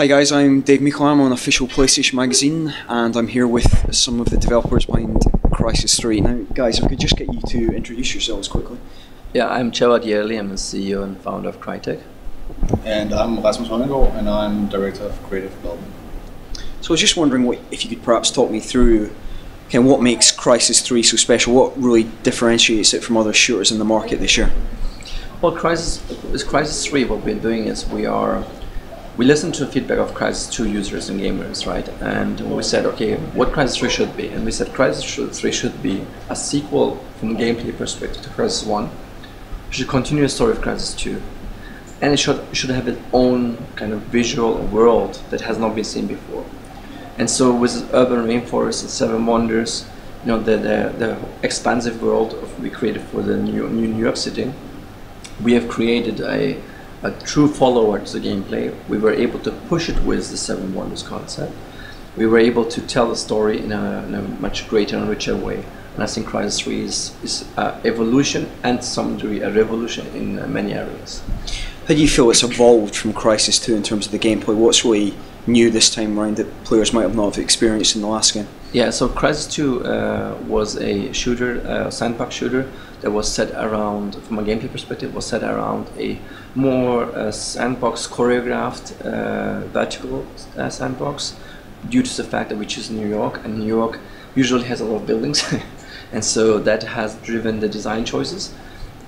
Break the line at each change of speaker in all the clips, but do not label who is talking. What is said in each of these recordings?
Hi guys, I'm Dave Meikle, I'm on Official PlayStation Magazine and I'm here with some of the developers behind Crysis 3. Now guys, if I could just get you to introduce yourselves quickly.
Yeah, I'm Cevat Yerli, I'm the CEO and founder of Cryteck.
And I'm Rasmus Hoejengaarddiscussing and I'm Director of Creative Development.
So I was just wondering if you could perhaps talk me through what makes Crysis 3 so special, what really differentiates it from other shooters in the market this year?
Well, Crysis 3, what we're doing is we listened to the feedback of Crysis 2 users and gamers, right? And we said, okay, what Crysis 3 should be? And we said Crysis 3 should be a sequel from a gameplay perspective to Crysis 1. It should continue the story of Crysis 2. And it should have its own kind of visual world that has not been seen before. And so with urban rainforests and 7 wonders, the expansive world we created for the New York City, we have created a true follower to the gameplay. We were able to push it with the 7 wonders concept. We were able to tell the story in a much greater and richer way. And I think Crysis 3 is evolution and to some degree a revolution in many areas.
How do you feel it's evolved from Crysis 2 in terms of the gameplay? What's really new this time around that players might have not experienced in the last game?
Yeah, so Crysis 2 was a shooter, a sandbox shooter that was set around, from a gameplay perspective, was set around a more sandbox choreographed vertical sandbox, due to the fact that we choose New York, and New York usually has a lot of buildings, and so that has driven the design choices.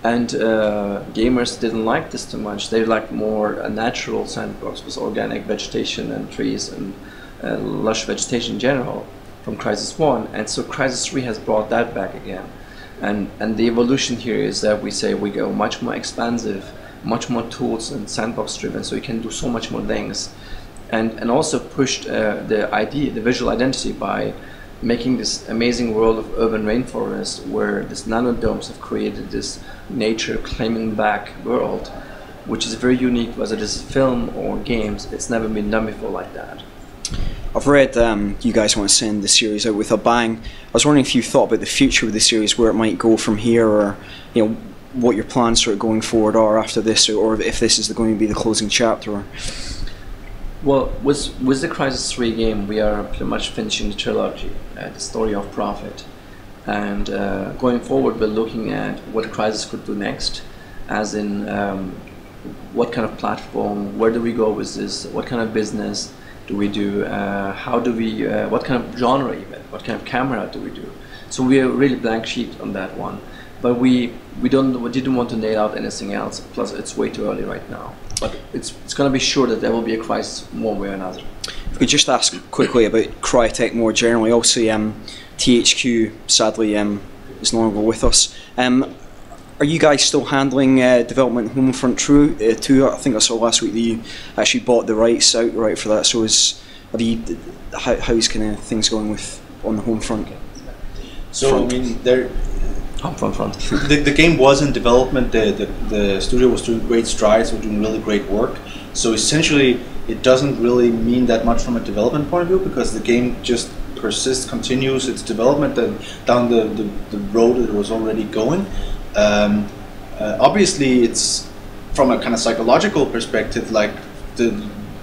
And gamers didn't like this too much. They liked more a natural sandbox with organic vegetation and trees and lush vegetation in general from Crysis 1. And so Crysis 3 has brought that back again. And the evolution here is that we say we go much more expansive, much more tools and sandbox driven, so you can do so much more things. And also pushed the visual identity by making this amazing world of urban rainforest where these nanodomes have created this nature claiming back world, which is very unique, whether it is film or games. It's never been done before like that.
I've read you guys want to send the series out with a bang. I was wondering if you thought about the future of the series, where it might go from here, or what your plans sort of going forward are after this, or if this is going to be the closing chapter.
Well, with the Crysis 3 game, we are pretty much finishing the trilogy, the story of Prophet. And going forward, we're looking at what Crysis could do next, as in what kind of platform, where do we go with this, what kind of business do we do, how do we, what kind of genre even, what kind of camera do we do. So we are really blank sheet on that one. But we didn't want to nail out anything else, plus it's way too early right now. But it's going to be sure that there will be a Crysis one way or another.
If we could just ask quickly about Crytek more generally. Obviously, THQ sadly is no longer with us. Are you guys still handling development Homefront 2? I think I saw last week that you actually bought the rights outright for that. So how's kind of things going on the Homefront?
So
front?
I mean,
Homefront.
the game was in development. The studio was doing great strides. We're doing really great work. So essentially, it doesn't really mean that much from a development point of view, because the game just persists, continues its development down the road that it was already going. Obviously, it's from a kind of psychological perspective, like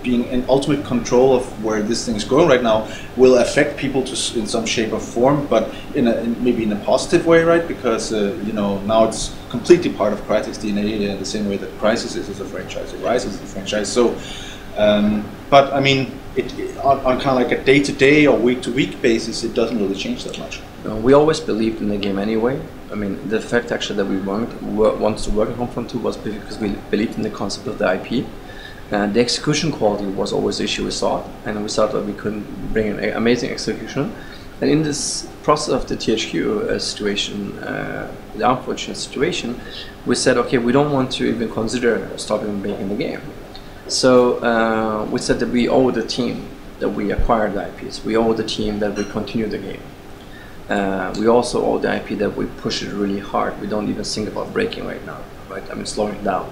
being in ultimate control of where this thing is going right now will affect people in some shape or form, but maybe in a positive way, right? Because now it's completely part of Crytek's DNA, the same way that Crysis is a franchise, or Rise is a franchise. So, but I mean, on kind of like a day-to-day or week-to-week basis, it doesn't really change that much.
We always believed in the game anyway. I mean, the fact actually that we wanted to work on Homefront 2 was because we believed in the concept of the IP. And the execution quality was always the issue we saw, and we thought that we couldn't bring an amazing execution. And in this process of the THQ situation, the unfortunate situation, we said, okay, we don't want to even consider stopping making the game. So we said that we owe the team that we acquired the IPs, we owe the team that we continue the game. We also owe the IP that we push it really hard. We don't even think about breaking right now, right? I mean, slowing it down.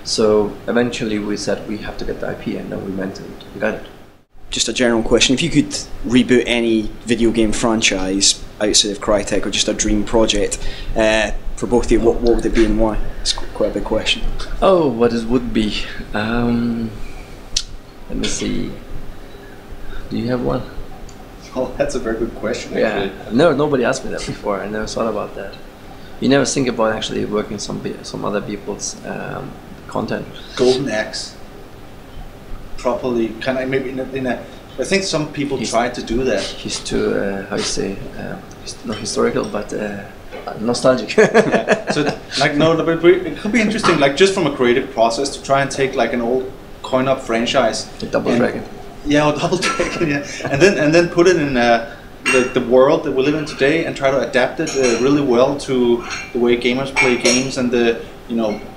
So eventually we said we have to get the IP, and then we went and got it.
Just a general question, if you could reboot any video game franchise outside of Crytek, or just a dream project for both of you, what would it be and why? It's quite a big question.
Oh, what it would be? Let me see. Do you have one?
Oh, that's a very good question. Actually.
Yeah. No, nobody asked me that before. I never thought about that. You never think about actually working some other people's content.
Golden Axe. Properly, kind of maybe in a. I think some people try to do that.
He's too how you say, not historical, but nostalgic.
Yeah. So like no, but it could be interesting, like just from a creative process, to try and take like an old coin-op franchise,
Double Dragon.
Yeah, or Double Dragon, yeah, and then put it in the world that we live in today, and try to adapt it really well to the way gamers play games, and the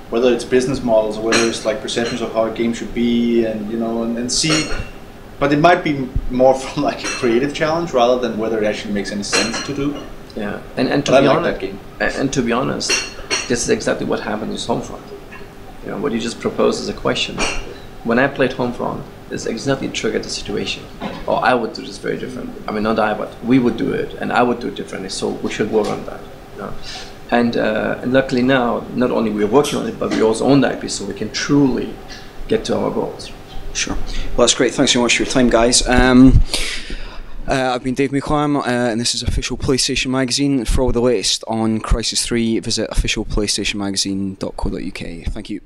whether it's business models or whether it's like perceptions of how a game should be, and and see. But it might be more from like a creative challenge rather than whether it actually makes any sense to do.
Yeah, and to be honest, and to be honest, this is exactly what happened with Homefront. What you just proposed as a question. When I played Homefront, this exactly triggered the situation. Oh, I would do this very different. I mean, not I, but we would do it, and I would do it differently. So we should work on that. And luckily now, not only we're working on it, but we also own the IP, so we can truly get to our goals.
Sure. Well, that's great. Thanks so much for your time, guys. I've been Dave McClam, and this is Official PlayStation Magazine. For all the latest on Crysis 3, visit officialplaystationmagazine.co.uk. Thank you.